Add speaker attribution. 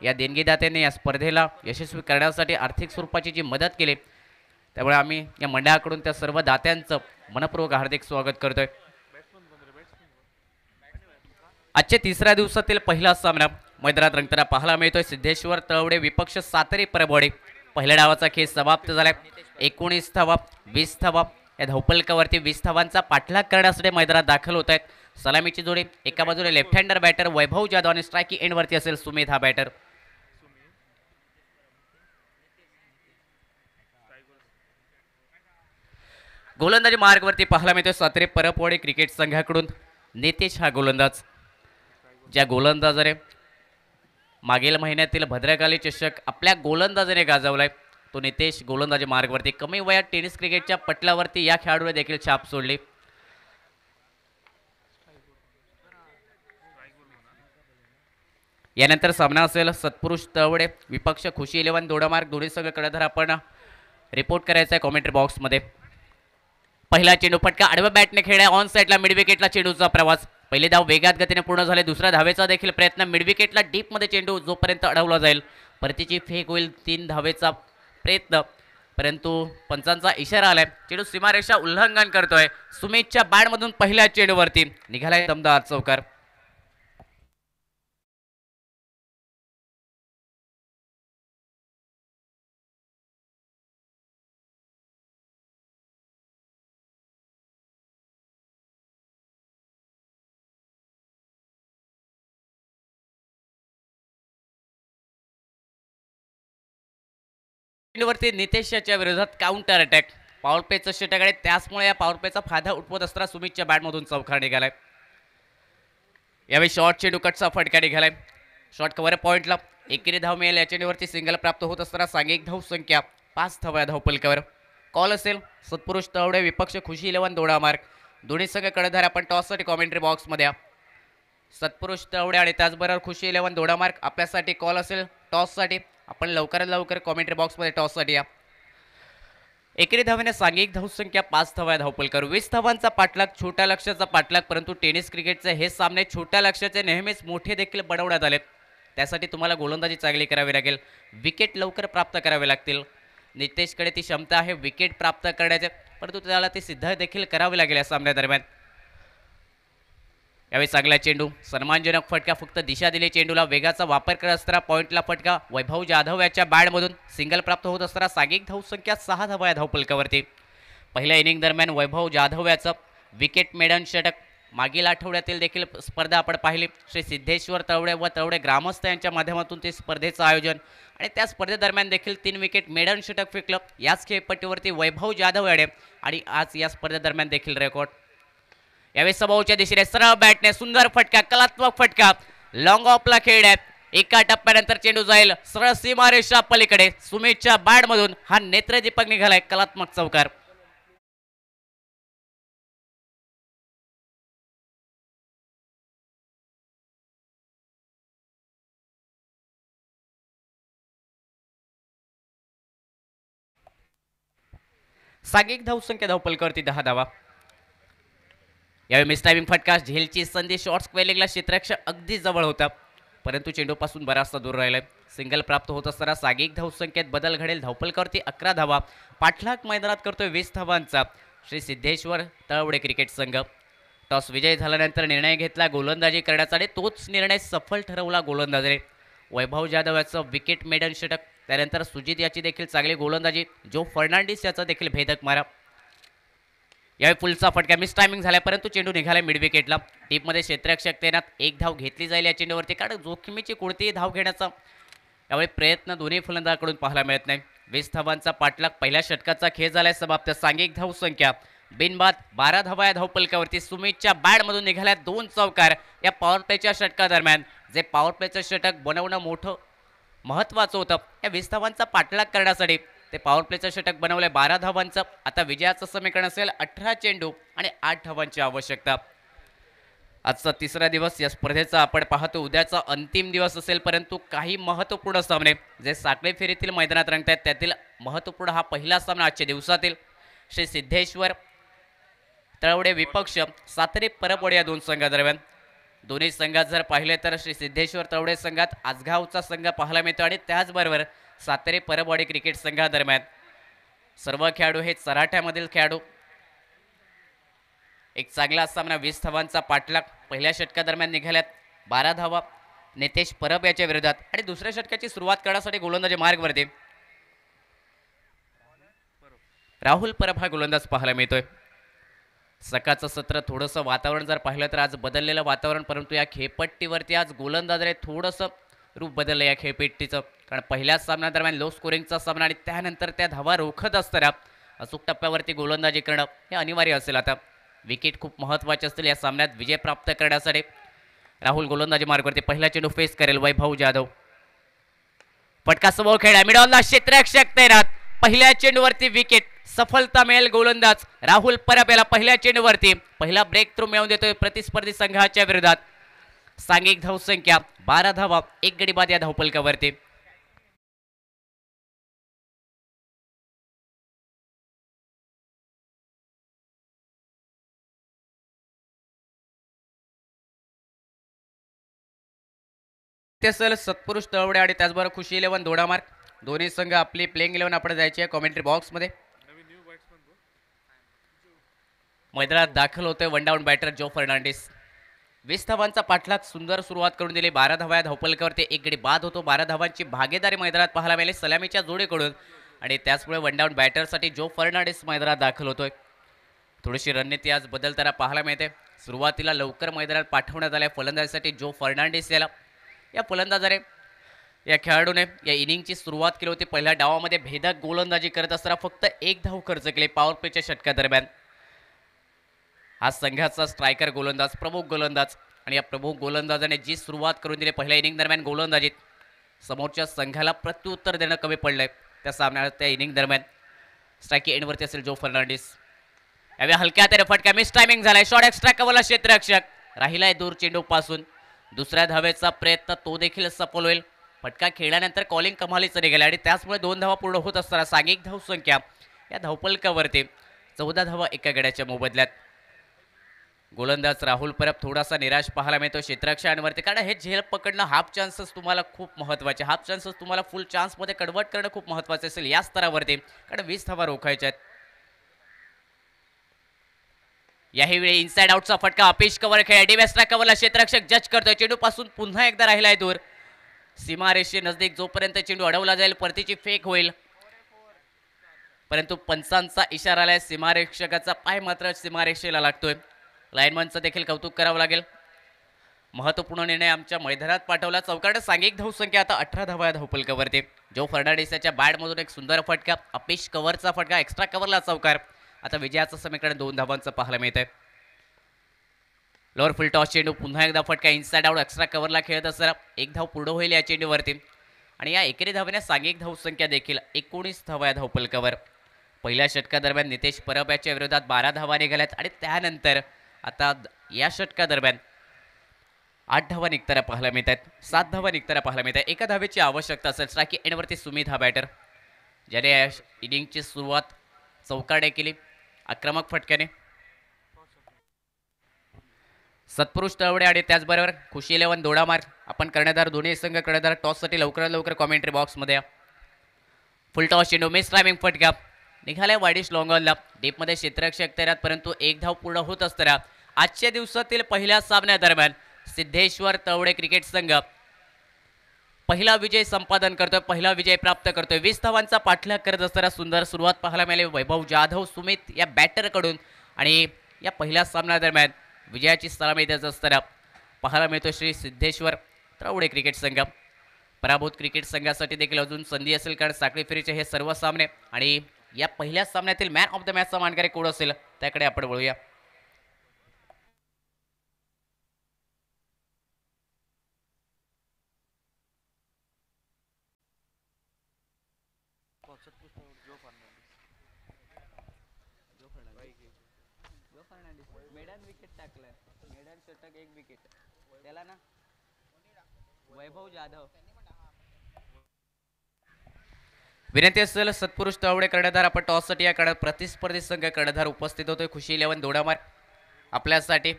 Speaker 1: या देणगीदात्यांनी या स्पर्धेला यशस्वी करण्यासाठी आर्थिक स्वरूपाची जी मदत केली, त्यामुळे आम्ही या मंडळाकडून त्या सर्व दात्यांचं मनपूर्वक हार्दिक स्वागत करतोय। आजच्या तिसऱ्या दिवसातील पहिला सामना मैदानात रंगताना पाहायला मिळतोय। सिद्धेश्वर तळवडे विपक्ष सातेरी परभवाडी। पहिल्या डावाचा खेळ समाप्त झालाय। 19 धावा 20 धावा या धावपलकावरती 20 धावांचा पाठलाग करण्यासाठी मैदानात दाखल होत आहेत। सलामीची जोडी एका बाजूने लेफ्ट हँडर बॅटर वैभव जाधव आणि स्ट्रायकिंग एंडवरती असेल सुमित हा बॅटर। गोलंदाजी मार्गवरती पाहायला मिळतोय सातेरी परभवाडी क्रिकेट संघाकडून नितेश हा गोलंदाज। ज्या गोलंदाजाने मागील महिन्यातील भद्रकाली चषक आपल्या गोलंदाजाने गाजवलाय तो नितेश गोलंदाजी मार्गवरती। कमी वयात टेनिस क्रिकेटच्या पटलावरती या खेळाडूने देखील छाप सोडली। यानंतर सामना असेल सत्पुरुष तळवडे विपक्ष खुशी 11 दोडामार्ग। दोन्ही संघ कडधार आपण रिपोर्ट करायचा आहे कॉमेंट्री बॉक्समध्ये। पहिला चेंडू फटका आडव्या बॅटने खेळला ऑन साइडला मिड विकेटला चेंडूचा प्रवास। पहिले धाव वेगात गतीने पूर्ण झाले। दुसऱ्या धावेचा देखील प्रयत्न मिड विकेटला डीप मध्ये चेंडू जोपर्यंत अडवला जाईल परतीची फेक होईल। 3 धावेचा प्रयत्न परंतु पंचांचा इशारा आलाय। चेंडू सीमारेषा उल्लंघन करतोय। सुमितच्या बॅटमधून पहिल्या चेंडूवरती निघालाय दमदार चौकार। वरती नितेशच्या विरोधात काउंटर अटॅक पॉवर प्लेचं षटक आहे। त्याचमुळे या पॉवर प्लेचा फायदा उठवत असताना सुमितच्या बॅटमधून चौकार निघालाय। यावेळी शॉर्ट चेंडू कटचा फटका निघालाय। शॉर्ट कव्हर पॉइंटला एकेरी धाव मिळेल। या चेंडूवरती सिंगल प्राप्त होत असताना सांघिक धाव संख्या 5 धावा धावपलकावर। कॉल असेल सत्पुरुष तळवडे विपक्ष खुशी 11 दोडामार्ग। दोन्ही संघ कडधार आपण टॉससाठी कॉमेंट्री बॉक्समध्ये। सत्पुरुष तळवडे आणि त्याचबरोबर खुशी 11 दोडामार्ग आपल्यासाठी कॉल असेल टॉससाठी। आपण लवकरात लवकर कॉमेंट्री बॉक्समध्ये टॉससाठी या। एकेरी धावेने सांघिक धावसंख्या 5 धावा धावपलकावर। 20 धावांचा पाठलाग छोट्या लक्ष्याचा पाठलाग परंतु टेनिस क्रिकेटचे हे सामने छोट्या लक्ष्याचे नेहमीच मोठे देखील बनवण्यात आले। त्यासाठी तुम्हाला गोलंदाजी चांगली करावी लागेल। विकेट लवकर प्राप्त करावे लागतील। नितेशकडे ती क्षमता आहे विकेट प्राप्त करण्याचे परंतु त्याला ती सिद्ध देखील करावी लागेल या सामन्यादरम्यान। यावेळी चांगला चेंडू सन्मानजनक फटका फक्त दिशा दिली चेंडूला। वेगाचा वापर करत असताना पॉइंटला फटका वैभव जाधव याच्या बॅटमधून सिंगल प्राप्त होत असताना सांघिक धावसंख्या 6 धावा या धावपलकावरती। पहिल्या इनिंग दरम्यान वैभव जाधव याचं विकेट मेडन षटक। मागील आठवड्यातील देखील स्पर्धा आपण पाहिली। श्री सिद्धेश्वर तळवडे व तळवडे ग्रामस्थ यांच्या माध्यमातून ते स्पर्धेचं आयोजन आणि त्या स्पर्धेदरम्यान देखील 3 विकेट मेडन षटक फेकलं याच खेळपट्टीवरती वैभव जाधव याने आणि आज या स्पर्धेदरम्यान देखील रेकॉर्ड। यावेळी समोरच्या दिशेने सरळ बॅटने सुंदर फटका कलात्मक फटका लॉंग ऑफला खेळण्यात। एका टप्प्यानंतर चेंडू जाईल सरळ सीमारेषा पलीकडे। सुमितच्या बॅटमधून हा नेत्रदीपक निघालाय कलात्मक चौकार। सांघिक धावसंख्या धावपलकावरती 10 धावा। यावेळी मिसटायमिंग फटका झेलची संधी शॉर्ट स्क्वेअरिंगला क्षेत्ररक्षक अगदी जवळ होता परंतु चेंडूपासून बराचसा दूर राहिलाय। सिंगल प्राप्त होत असताना सांघिक धावसंख्येत बदल घडेल। धावपलकावरती 11 धावा पाठलाग मैदानात करतोय 20 धावांचा श्री सिद्धेश्वर तळवडे क्रिकेट संघ। टॉस विजय झाल्यानंतर निर्णय घेतला गोलंदाजी करण्याचा आणि तोच निर्णय सफल ठरवला गोलंदाजीने। वैभव जाधव याचं विकेट मेडन षटक त्यानंतर सुजित याची देखील चांगली गोलंदाजी। जो फर्नांडिस याचा देखील भेदक मारा। यावेळी पुलचा फटका मिस टायमिंग झाला परंतु चेंडू निघाला मिड विकेटला। टीपमध्ये क्षेत्ररक्षक तैनात। एक धाव घेतली जाईल या चेंडूवरती कारण जोखमीची कोणतीही धाव घेण्याचा यावेळी प्रयत्न दोन्ही फलंदाजांकडून पाहायला मिळत नाही। 20 धावांचा पाठलाग पहिल्या षटकाचा खेळ झालाय समाप्त। सांघिक धावसंख्या बिनबाद 12 धावा या धावपलकावरती। सुमितच्या बॅटमधून निघाल्या 2 चौकार या पॉवर प्लेच्या षटकादरम्यान। जे पॉवर प्लेचं षटक बनवणं मोठं महत्त्वाचं होतं। या 20 धावांचा पाठलाग करण्यासाठी ते पॉवर प्लेचं षटक बनवलंय 12 धावांचं। आता विजयाचं समीकरण असेल 18 चेंडू आणि 8 धावांची आवश्यकता। आजचा तिसरा दिवस या स्पर्धेचा आपण पाहतो उद्याचा अंतिम दिवस असेल परंतु काही महत्त्वपूर्ण सामने जे साखळी फेरीतील मैदानात रंगतात त्यातील महत्त्वपूर्ण हा पहिला सामना आजच्या दिवसातील श्री सिद्धेश्वर तळवडे विपक्ष सातेरी परभवाडी या दोन संघादरम्यान। दोन्ही संघात जर पाहिले तर श्री सिद्धेश्वर तवडे संघात आजगावचा संघ पाहायला मिळतो आणि त्याचबरोबर सातारे परबवाडी क्रिकेट संघादरम्यान सर्व खेळाडू हे चराठ्यामधील खेळाडू. एक चांगला सामना 20 धावांचा पाठलाग पहिल्या षटकादरम्यान निघाल्यात 12 धावा नितेश परब याच्या विरोधात आणि दुसऱ्या षटकाची सुरुवात करण्यासाठी गोलंदाजी मार्गवरती राहुल परब हा गोलंदाज पाहायला मिळतोय. सकाळचं सत्र थोडंसं वातावरण जर पाहिलं तर आज बदललेलं वातावरण, परंतु या खेळपट्टीवरती आज गोलंदाजाने थोडंसं रूप बदललं या खेळपट्टीचं. कारण पहिल्याच सामन्यादरम्यान लो स्कोरिंगचा सामना आणि त्यानंतर त्या धावा रोखत असताना अचूक टप्प्यावरती गोलंदाजी करणं हे अनिवार्य असेल. आता विकेट खूप महत्त्वाचे असतील या सामन्यात विजय प्राप्त करण्यासाठी. राहुल गोलंदाजी मार्गावरती पहिला चेंडू फेस करेल वैभव जाधव. फटका समोर खेळा मिळवला क्षेत्ररक्षक तैनात. पहिल्या चेंडूवरती विकेट सफलता मिळेल गोलंदाज राहुल परब याला पहिल्या चेंडूवरती पहिला ब्रेक थ्रू मिळवून देतोय प्रतिस्पर्धी संघाच्या विरोधात. सांघिक धावसंख्या 12 धावा 1 गडी बाद या धावपलकावरती. असेल सत्पुरुष तळवडे आणि त्याचबरोबर खुशी 11 दोडामार्ग दोन्ही संघ आपली प्लेइंग 11 आपण जायची आहे कॉमेंट्री बॉक्समध्ये. मैदानात दाखल होतोय वन डाऊन बॅटर जो फर्नांडिस. 20 धावांचा पाठलाग सुंदर सुरुवात करून दिली. 12 धावा या धावपलकावरती 1 गडी बाद होतो. 12 धावांची भागीदारी मैदानात पाहायला मिळाली सलामीच्या जोडीकडून आणि त्याचमुळे वन डाऊन बॅटरसाठी जो फर्नांडिस मैदानात दाखल होतोय. थोडीशी रणनीती आज बदलताना पाहायला मिळते. सुरुवातीला लवकर मैदानात पाठवण्यात आल्या फलंदाजीसाठी जो फर्नांडिस याला. या फलंदाजाने या खेळाडूने या इनिंगची सुरुवात केली होती. पहिल्या डावामध्ये भेदक गोलंदाजी करत असताना फक्त 1 धाव खर्च केली पॉवर प्लेच्या षटकादरम्यान. हा संघाचा स्ट्रायकर गोलंदाज प्रमुख गोलंदाज आणि या प्रमुख गोलंदाजाने जी सुरुवात करून दिली पहिल्या इनिंग दरम्यान गोलंदाजीत समोरच्या संघाला प्रत्युत्तर देणं कमी पडलंय त्या सामन्यात. त्या इनिंग दरम्यान स्ट्राईक एंडवरती असेल जो फर्नांडिस. यावेळी हलक्या हाताने फटका मिस टायमिंग झालाय. शॉर्ट एक्स्ट्रा कव्हरला क्षेत्ररक्षक राहिलाय दूर चेंडू पासून. दुसऱ्या धावेचा प्रयत्न तो देखील सफल होईल. फटका खेळल्यानंतर कॉलिंग कमालीचं निघालं आणि त्याचमुळे 2 धावा पूर्ण होत असताना सांघिक धावसंख्या या धावपलकावरती 14 धावा एका गड्याच्या मोबदल्यात. गोलंदाज राहुल परब थोडासा निराश पाहायला मिळतो क्षेत्ररक्षकांवरती. कारण हे झेल पकडणं हाफ चान्सेस तुम्हाला खूप महत्त्वाचे. हाफ चान्सेस तुम्हाला फुल चान्समध्ये कन्वर्ट करणं खूप महत्त्वाचं असेल या स्तरावरती. कारण 20 धावा रोखायच्या आहेत. याही वेळी इनसाइड आउटचा फटका अपेश कव्हर खेळ डिवेस्ट्रा कव्हरला क्षेत्ररक्षक जज करतोय. चेंडू पासून पुन्हा एकदा राहिलाय दूर सीमारेषे नजदीक. जोपर्यंत चेंडू अडवला जाईल परतीची फेक होईल, परंतु पंचांचा इशारा आलाय. सीमारक्षकाचा पाय मात्र सीमारेषेला लागतोय. लाईनमनचं देखील कौतुक करावं लागेल. महत्त्वपूर्ण निर्णय आमच्या मैदानात पाठवला. चौकाट सांघिक धावसंख्या आता 18 धावा धावपलकावरती. जो फर्नांडिस याच्या बॅटमधून एक सुंदर फटका अपेश कव्हरचा फटका एक्स्ट्रा कव्हरला चौकार. आता विजयाचं समीकरण 2 धावांचं पाहायला मिळत आहे. लोअर फुल टॉस चेंडू पुन्हा एकदा फटका इनसाइड आउट एक्स्ट्रा कव्हरला खेळत असताना 1 धाव पुढे होईल या चेंडूवरती आणि या एकेरी धावेने सांघिक धावसंख्या देखील 19 धावा या धावपलकावर. पहिल्या षटकादरम्यान नितेश परब याच्या विरोधात 12 धावा निघाल्यात आणि त्यानंतर आता या षटकादरम्यान 8 धावा निघताना पाहायला मिळत आहेत. 7 धावा निघताना पाहायला मिळत आहे. एका धावेची आवश्यकता असेल. स्ट्राईक एंडवरती सुमित हा बॅटर ज्याने या इनिंगची सुरुवात चौकारने केली आक्रमक फटक्याने. सत्पुरुष तळवडे आणि त्याचबरोबर खुशी 11 दोडामार्ग आपण कर्णधार दोन्ही संघ कर्णधार टॉससाठी लवकरात लवकर कॉमेंट्री बॉक्समध्ये या. फुल टॉस चेंडू मिस टायमिंग फटका निघाल्या वाईडिश लॉंगॉनला. डीपमध्ये क्षेत्ररक्षक तैनात, परंतु 1 धाव पूर्ण होत असताना आजच्या दिवसातील पहिल्या सामन्यादरम्यान सिद्धेश्वर तळवडे क्रिकेट संघ पहिला विजय संपादन करतोय, पहिला विजय प्राप्त करतोय. 20 धावांचा पाठलाग करत असताना सुंदर सुरुवात पाहायला मिळाली वैभव जाधव सुमित या बॅटरकडून आणि या पहिल्या सामन्यादरम्यान विजयाची सलामी देत असताना पाहायला मिळतो श्री सिद्धेश्वर तळवडे क्रिकेट संघ. पराभूत क्रिकेट संघासाठी देखील अजून संधी असेल कारण साखळी फेरीचे हे सर्व सामने आणि या पहिल्या सामन्यातील मॅन ऑफ द मॅचचा मानकरी कोण असेल त्याकडे आपण वळूया. त्याला ना वैभव जाधव विनंती असेल. सत्पुरुष तळवडे कर्णधार आपण टॉससाठी या कडे प्रतिस्पर्धी संघ कर्णधार उपस्थित होतोय. खुशी 11 दोडामार्ग आपल्यासाठी